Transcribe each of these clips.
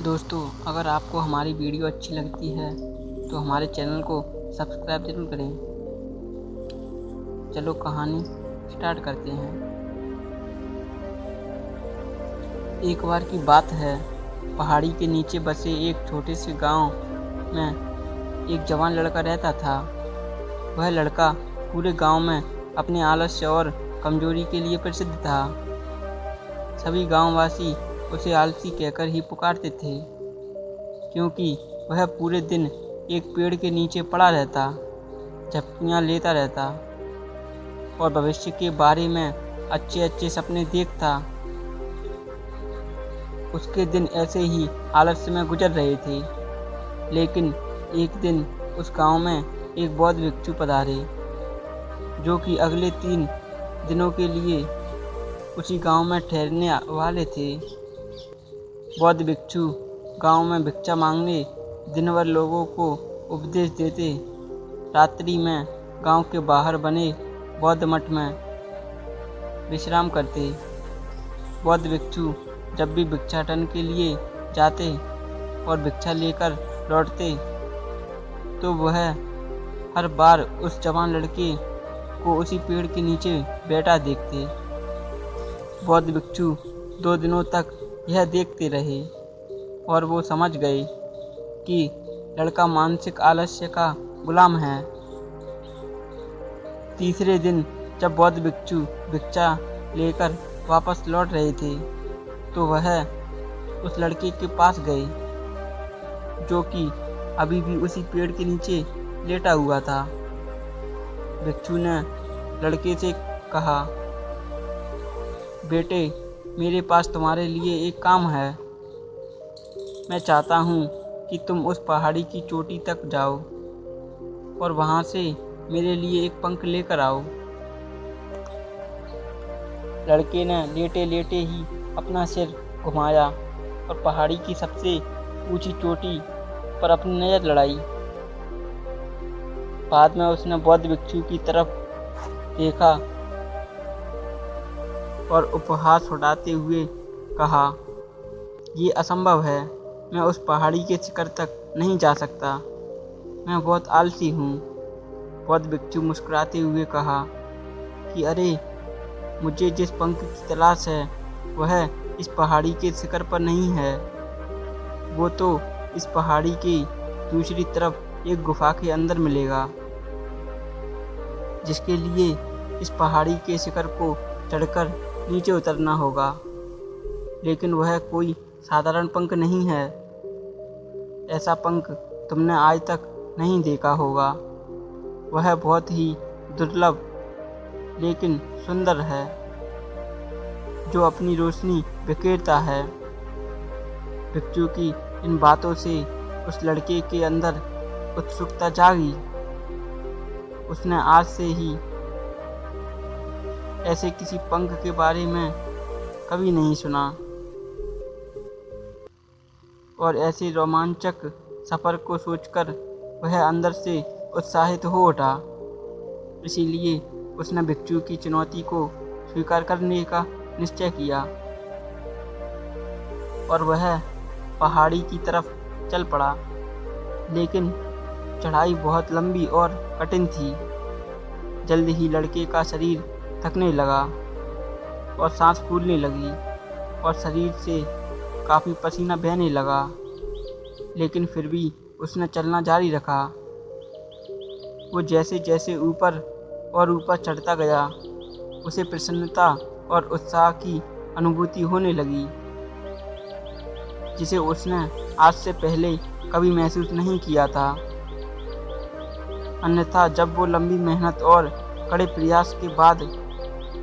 दोस्तों, अगर आपको हमारी वीडियो अच्छी लगती है तो हमारे चैनल को सब्सक्राइब जरूर करें। चलो कहानी स्टार्ट करते हैं। एक बार की बात है, पहाड़ी के नीचे बसे एक छोटे से गांव में एक जवान लड़का रहता था। वह लड़का पूरे गांव में अपने आलस्य और कमजोरी के लिए प्रसिद्ध था। सभी गांववासी उसे आलसी कहकर ही पुकारते थे, क्योंकि वह पूरे दिन एक पेड़ के नीचे पड़ा रहता, झपकियां लेता रहता और भविष्य के बारे में अच्छे अच्छे सपने देखता। उसके दिन ऐसे ही आलस्य में गुजर रहे थे। लेकिन एक दिन उस गांव में एक बौद्ध भिक्षु पधारे, जो कि अगले 3 दिनों के लिए उसी गांव में ठहरने वाले थे। बौद्ध भिक्षु गांव में भिक्षा मांगने दिन भर लोगों को उपदेश देते, रात्रि में गांव के बाहर बने बौद्ध मठ में विश्राम करते। बौद्ध भिक्षु जब भी भिक्षाटन के लिए जाते और भिक्षा लेकर लौटते तो वह हर बार उस जवान लड़के को उसी पेड़ के नीचे बैठा देखते। बौद्ध भिक्षु 2 दिनों तक यह देखते रहे और वो समझ गए कि लड़का मानसिक आलस्य का गुलाम है। तीसरे दिन जब बौद्ध भिक्षु भिक्षा लेकर वापस लौट रहे थे तो वह उस लड़के के पास गए, जो कि अभी भी उसी पेड़ के नीचे लेटा हुआ था। भिक्षु ने लड़के से कहा, बेटे, मेरे पास तुम्हारे लिए एक काम है। मैं चाहता हूँ कि तुम उस पहाड़ी की चोटी तक जाओ और वहाँ से मेरे लिए एक पंख लेकर आओ। लड़के ने लेटे लेटे ही अपना सिर घुमाया और पहाड़ी की सबसे ऊंची चोटी पर अपनी नज़र लड़ाई। बाद में उसने बौद्ध भिक्षु की तरफ देखा और उपहास उड़ाते हुए कहा, ये असंभव है। मैं उस पहाड़ी के शिखर तक नहीं जा सकता। मैं बहुत आलसी हूँ। बौद्ध भिक्षु मुस्कुराते हुए कहा कि अरे, मुझे जिस पंख की तलाश है वह इस पहाड़ी के शिखर पर नहीं है। वो तो इस पहाड़ी की दूसरी तरफ एक गुफा के अंदर मिलेगा, जिसके लिए इस पहाड़ी के शिखर को चढ़कर नीचे उतरना होगा। लेकिन वह कोई साधारण पंख नहीं है। ऐसा पंख तुमने आज तक नहीं देखा होगा। वह बहुत ही दुर्लभ लेकिन सुंदर है, जो अपनी रोशनी बिखेरता है। भिक्षु की इन बातों से उस लड़के के अंदर उत्सुकता जागी। उसने आज से ही ऐसे किसी पंख के बारे में कभी नहीं सुना और ऐसे रोमांचक सफ़र को सोचकर वह अंदर से उत्साहित हो उठा। इसीलिए उसने भिक्षु की चुनौती को स्वीकार करने का निश्चय किया और वह पहाड़ी की तरफ चल पड़ा। लेकिन चढ़ाई बहुत लंबी और कठिन थी। जल्द ही लड़के का शरीर थकने लगा और सांस फूलने लगी और शरीर से काफ़ी पसीना बहने लगा। लेकिन फिर भी उसने चलना जारी रखा। वो जैसे जैसे ऊपर और ऊपर चढ़ता गया, उसे प्रसन्नता और उत्साह की अनुभूति होने लगी, जिसे उसने आज से पहले कभी महसूस नहीं किया था। अन्यथा जब वो लंबी मेहनत और कड़े प्रयास के बाद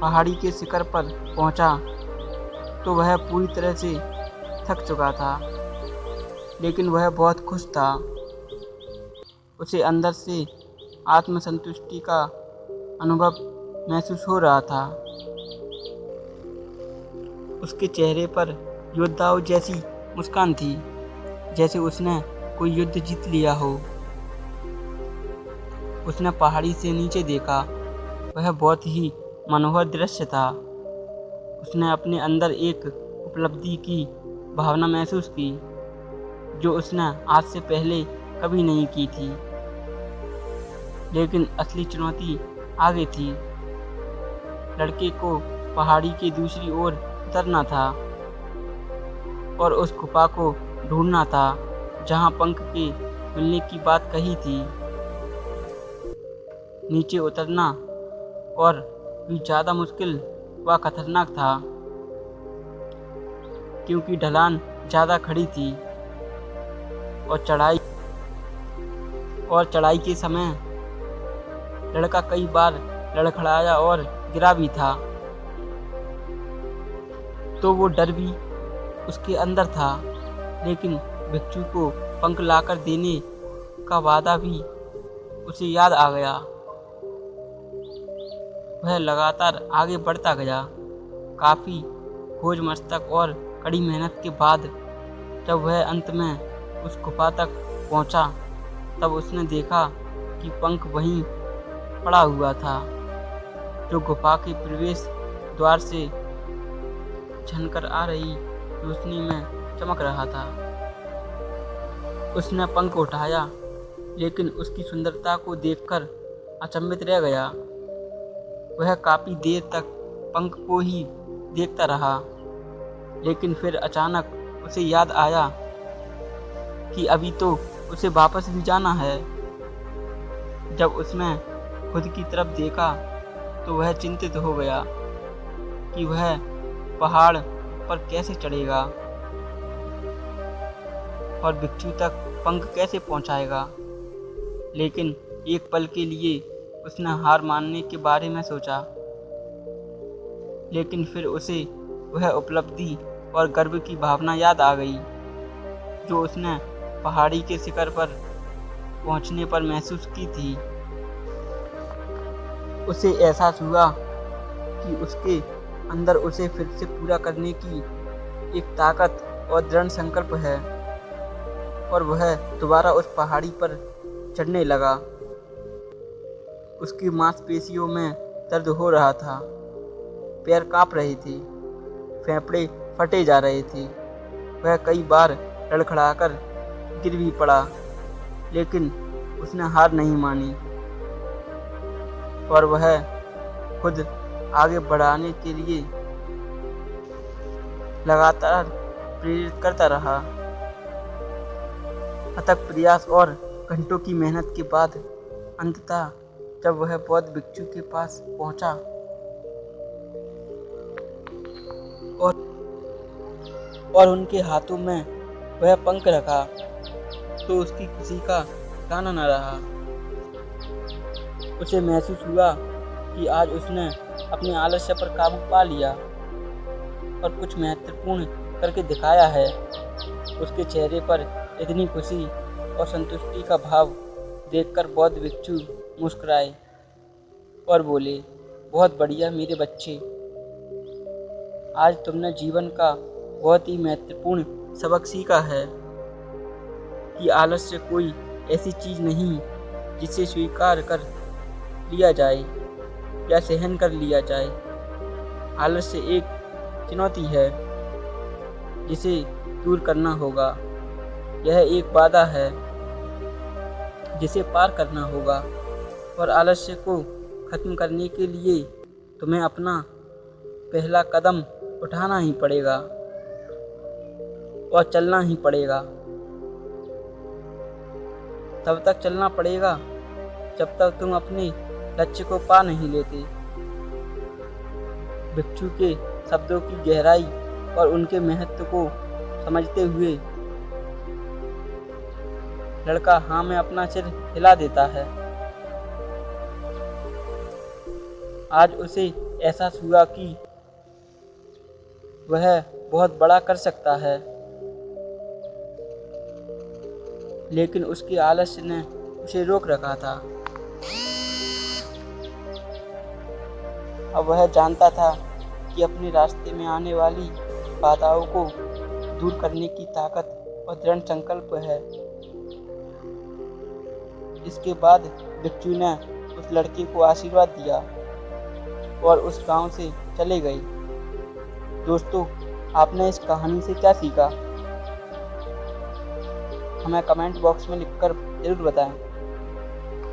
पहाड़ी के शिखर पर पहुंचा तो वह पूरी तरह से थक चुका था। लेकिन वह बहुत खुश था। उसे अंदर से आत्मसंतुष्टि का अनुभव महसूस हो रहा था। उसके चेहरे पर योद्धाओं जैसी मुस्कान थी, जैसे उसने कोई युद्ध जीत लिया हो। उसने पहाड़ी से नीचे देखा। वह बहुत ही मनोहर दृश्य था। उसने अपने अंदर एक उपलब्धि की भावना महसूस की। जो उसने आज से पहले कभी नहीं की थी। लेकिन असली चुनौती आगे थी। लड़के को पहाड़ी के दूसरी ओर उतरना था और उस गुफा को ढूंढना था जहां पंख के मिलने की बात कही थी। नीचे उतरना और भी ज़्यादा मुश्किल व खतरनाक था, क्योंकि ढलान ज़्यादा खड़ी थी और चढ़ाई के समय लड़का कई बार लड़खड़ाया और गिरा भी था। तो वो डर भी उसके अंदर था, लेकिन भिक्षु को पंख लाकर देने का वादा भी उसे याद आ गया। वह लगातार आगे बढ़ता गया। काफ़ी खोज मशक्कत और कड़ी मेहनत के बाद जब वह अंत में उस गुफा तक पहुंचा, तब उसने देखा कि पंख वहीं पड़ा हुआ था, जो गुफा के प्रवेश द्वार से झनकर आ रही रोशनी में चमक रहा था। उसने पंख उठाया, लेकिन उसकी सुंदरता को देखकर अचंभित रह गया। वह काफ़ी देर तक पंख को ही देखता रहा, लेकिन फिर अचानक उसे याद आया कि अभी तो उसे वापस भी जाना है। जब उसने खुद की तरफ देखा तो वह चिंतित हो गया कि वह पहाड़ पर कैसे चढ़ेगा और भिक्षु तक पंख कैसे पहुंचाएगा। लेकिन एक पल के लिए उसने हार मानने के बारे में सोचा, लेकिन फिर उसे वह उपलब्धि और गर्व की भावना याद आ गई जो उसने पहाड़ी के शिखर पर पहुंचने पर महसूस की थी। उसे एहसास हुआ कि उसके अंदर उसे फिर से पूरा करने की एक ताकत और दृढ़ संकल्प है, और वह दोबारा उस पहाड़ी पर चढ़ने लगा। उसकी मांसपेशियों में दर्द हो रहा था, पैर कांप रहे थे, फेफड़े फटे जा रहे थे। वह कई बार लड़खड़ाकर गिर भी पड़ा, लेकिन उसने हार नहीं मानी और वह खुद आगे बढ़ाने के लिए लगातार प्रेरित करता रहा। अथक प्रयास और घंटों की मेहनत के बाद अंततः जब वह बौद्ध भिक्षु के पास पहुंचा और उनके हाथों में वह पंख रखा, तो उसकी खुशी का ठिकाना न रहा। उसे महसूस हुआ कि आज उसने अपने आलस्य पर काबू पा लिया और कुछ महत्वपूर्ण करके दिखाया है। उसके चेहरे पर इतनी खुशी और संतुष्टि का भाव देखकर बौद्ध भिक्षु मुस्कुराए और बोले, बहुत बढ़िया मेरे बच्चे, आज तुमने जीवन का बहुत ही महत्वपूर्ण सबक सीखा है कि आलस्य कोई ऐसी चीज़ नहीं जिसे स्वीकार कर लिया जाए या सहन कर लिया जाए। आलस्य एक चुनौती है जिसे दूर करना होगा। यह एक बाधा है जिसे पार करना होगा, और आलस्य को खत्म करने के लिए तुम्हें अपना पहला कदम उठाना ही पड़ेगा और चलना ही पड़ेगा। तब तक चलना पड़ेगा जब तक तुम अपने लक्ष्य को पा नहीं लेते। भिक्षु के शब्दों की गहराई और उनके महत्व को समझते हुए लड़का हाँ में अपना सिर हिला देता है। आज उसे एहसास हुआ कि वह बहुत बड़ा कर सकता है, लेकिन उसके आलस्य ने उसे रोक रखा था। अब वह जानता था कि अपने रास्ते में आने वाली बाधाओं को दूर करने की ताकत और दृढ़ संकल्प है। इसके बाद भिक्षु ने उस लड़के को आशीर्वाद दिया और उस गांव से चले गए। दोस्तों, आपने इस कहानी से क्या सीखा? हमें कमेंट बॉक्स में लिखकर ज़रूर बताएं।